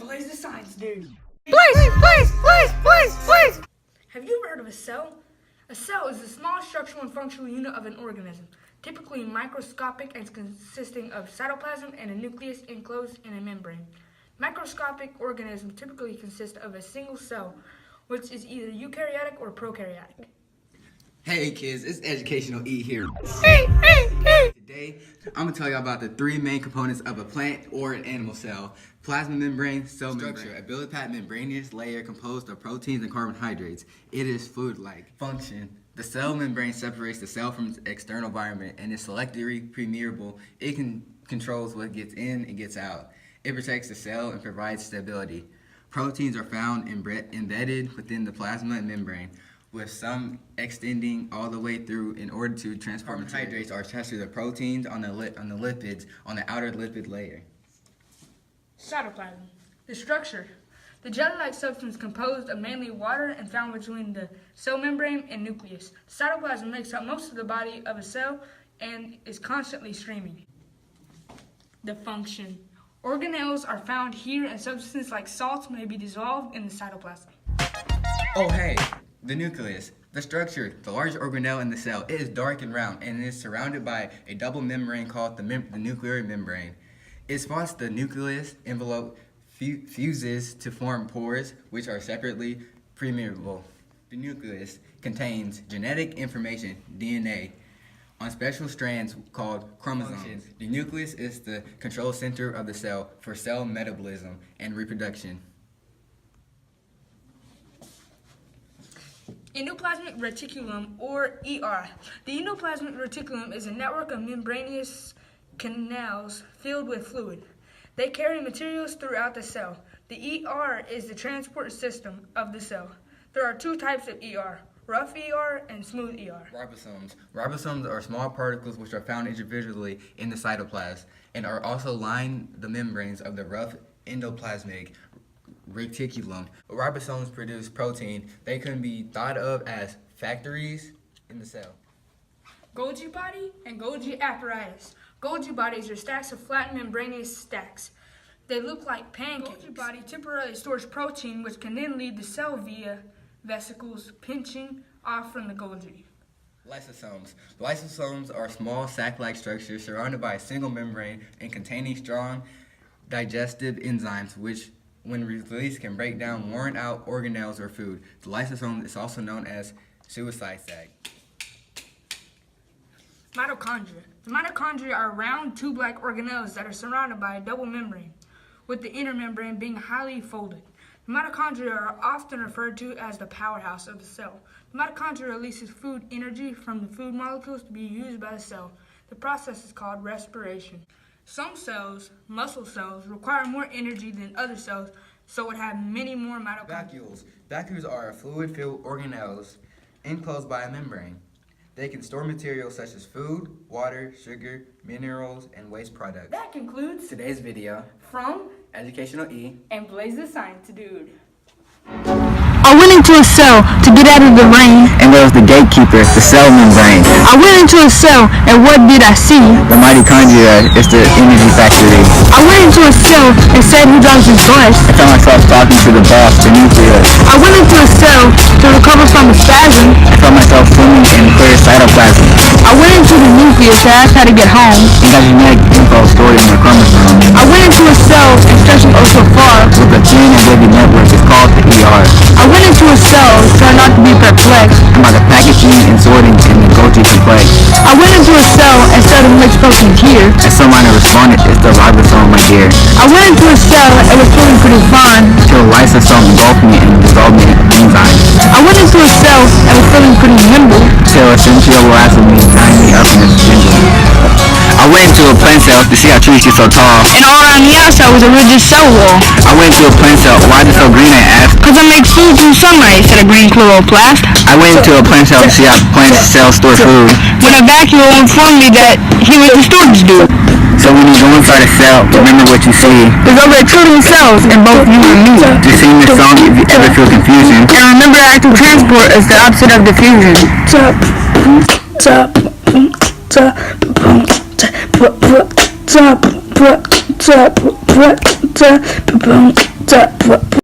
Blaze the science, dude. Blaze! Have you ever heard of a cell? A cell is the smallest structural and functional unit of an organism, typically microscopic and consisting of cytoplasm and a nucleus enclosed in a membrane. Microscopic organisms typically consist of a single cell, which is either eukaryotic or prokaryotic. Hey kids, it's Educational E here. Today, I'm gonna tell you about the three main components of a plant or an animal cell: plasma membrane, cell structure, a bilipid membranous layer composed of proteins and carbohydrates. It is food-like. Function: the cell membrane separates the cell from its external environment and is selectively permeable. It controls what gets in and gets out. It protects the cell and provides stability. Proteins are found embedded within the plasma membrane, with some extending all the way through in order to transport carbohydrates are attached to the proteins on the lipids on the outer lipid layer. Cytoplasm. The structure. The jelly-like substance composed of mainly water and found between the cell membrane and nucleus. Cytoplasm makes up most of the body of a cell and is constantly streaming. The function. Organelles are found here, and substances like salts may be dissolved in the cytoplasm. Oh hey, the nucleus. The structure, the large organelle in the cell, it is dark and round and is surrounded by a double membrane called the nuclear membrane. Its spots, the nucleus envelope fuses to form pores, which are separately permeable. The nucleus contains genetic information, DNA, on special strands called chromosomes. The nucleus is the control center of the cell for cell metabolism and reproduction. Endoplasmic reticulum, or ER. The endoplasmic reticulum is a network of membranous canals filled with fluid. They carry materials throughout the cell. The ER is the transport system of the cell. There are two types of ER, rough ER and smooth ER. Ribosomes. Ribosomes are small particles which are found individually in the cytoplasm and are also line the membranes of the rough endoplasmic reticulum. Ribosomes produce protein. They can be thought of as factories in the cell. Golgi body and Golgi apparatus. Golgi bodies are stacks of flat membranous stacks. They look like pancakes. Golgi body temporarily stores protein, which can then leave the cell via vesicles pinching off from the Golgi. Lysosomes. Lysosomes are small sac-like structures surrounded by a single membrane and containing strong digestive enzymes which, when released, can break down worn-out organelles or food. The lysosome is also known as suicide sac. Mitochondria. The mitochondria are round tube-like organelles that are surrounded by a double membrane, with the inner membrane being highly folded. The mitochondria are often referred to as the powerhouse of the cell. The mitochondria releases food energy from the food molecules to be used by the cell. The process is called respiration. Some cells, muscle cells, require more energy than other cells, so would have many more mitochondria. Vacuoles. Vacuoles are fluid-filled organelles enclosed by a membrane. They can store materials such as food, water, sugar, minerals, and waste products. That concludes Today's video from Educational E. and Blaze the Science Dude. I went into a cell to get out of the rain, and there was the gatekeeper, the cell membrane. I went into a cell, and what did I see? The mitochondria is the energy factory. I went into a cell and said, who drives this bus? I found myself talking to the boss, the nucleus. I went into a cell to recover from a spasm. I found myself swimming in clear cytoplasm. I went into the nucleus and asked how to get home. And got genetic info stored in the chromosome. I went into a cell and stretching oh so far. With a thin and wavy network is called the ER. I went into a cell trying not to be perplexed. And by the packaging and sorting in the Golgi complex. I went into a cell and started mixed proteins here. And someone responded, it's the ribosome right here. I went into a cell and was feeling pretty fine. Till lysosome engulfed me and dissolved me in enzymes. I went into a cell and was feeling pretty nimble. Till essential last of me tying me up in a spindle. I went into a plant cell to see how trees get so tall. And all around the outside was a rigid cell wall. I went into a plant cell, why is it so green, I asked. Cause I make food through sunlight, said a green chloroplast. I went into a plant cell to see how plant cells store food. When a vacuole informed me that he was the storage dude. So when you go inside a cell, remember what you see. There's over a trillion cells in both you and me. To sing this song if you ever feel confusion. And remember active transport is the opposite of diffusion. Tap, to